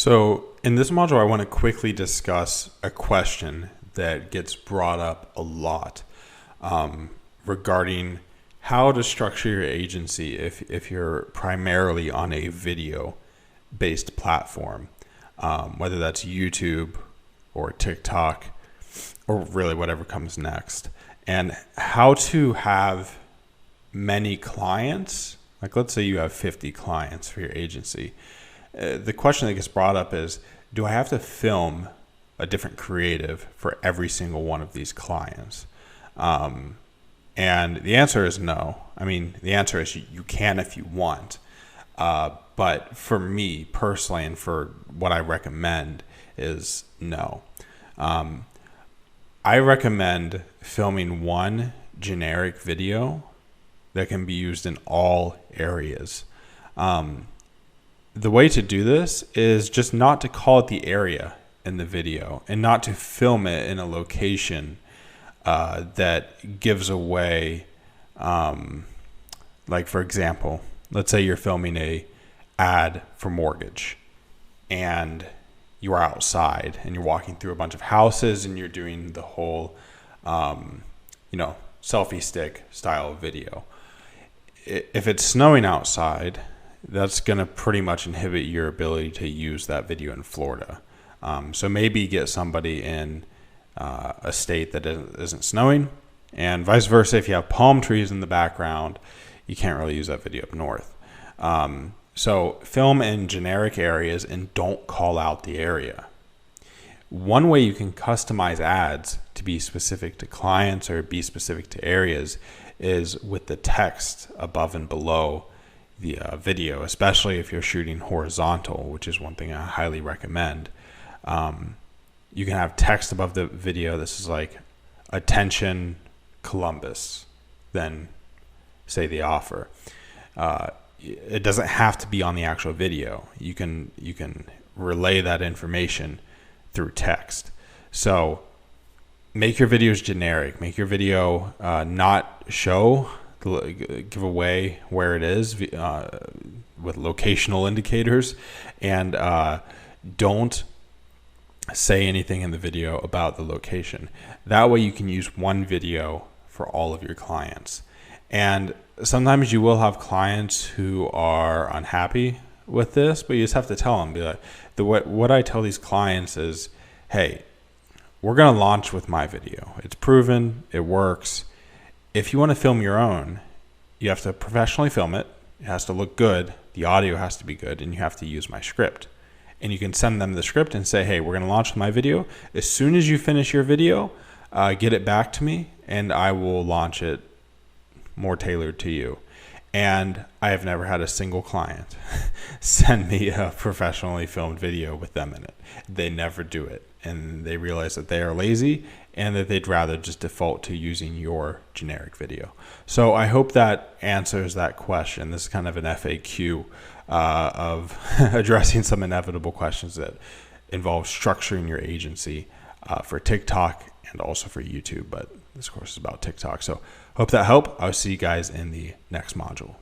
So in this module, I want to quickly discuss a question that gets brought up a lot regarding how to structure your agency if you're primarily on a video-based platform, whether that's YouTube or TikTok or really whatever comes next, and how to have many clients. Like let's say you have 50 clients for your agency. The question that gets brought up is, do I have to film a different creative for every single one of these clients? And the answer is no. I mean, the answer is you can if you want. But for me personally, and for what I recommend is no. I recommend filming one generic video that can be used in all areas. The way to do this is just not to call it the area in the video and not to film it in a location that gives away, like for example, let's say you're filming a ad for mortgage and you are outside and you're walking through a bunch of houses and you're doing the whole, selfie stick style video. If it's snowing outside, that's going to pretty much inhibit your ability to use that video in Florida. So maybe get somebody in a state that isn't snowing, and vice versa. If you have palm trees in the background, you can't really use that video up north. So film in generic areas and don't call out the area. One way you can customize ads to be specific to clients or be specific to areas is with the text above and below the video, especially if you're shooting horizontal, which is one thing I highly recommend. You can have text above the video. This is like, attention Columbus, then say the offer. It doesn't have to be on the actual video. You can relay that information through text. So make your videos generic. Make your video not show, give away where it is with locational indicators, and don't say anything in the video about the location. That way you can use one video for all of your clients. And sometimes you will have clients who are unhappy with this, but you just have to tell them, be like, what I tell these clients is, hey, we're going to launch with my video. It's proven, it works. If you want to film your own, you have to professionally film it. It has to look good. The audio has to be good, and you have to use my script. And you can send them the script and say, hey, we're going to launch with my video. As soon as you finish your video, get it back to me, and I will launch it more tailored to you. And I have never had a single client send me a professionally filmed video with them in it. They never do it. And they realize that they are lazy and that they'd rather just default to using your generic video. So I hope that answers that question. This is kind of an FAQ of addressing some inevitable questions that involve structuring your agency for TikTok and also for YouTube. But this course is about TikTok. So hope that helped. I'll see you guys in the next module.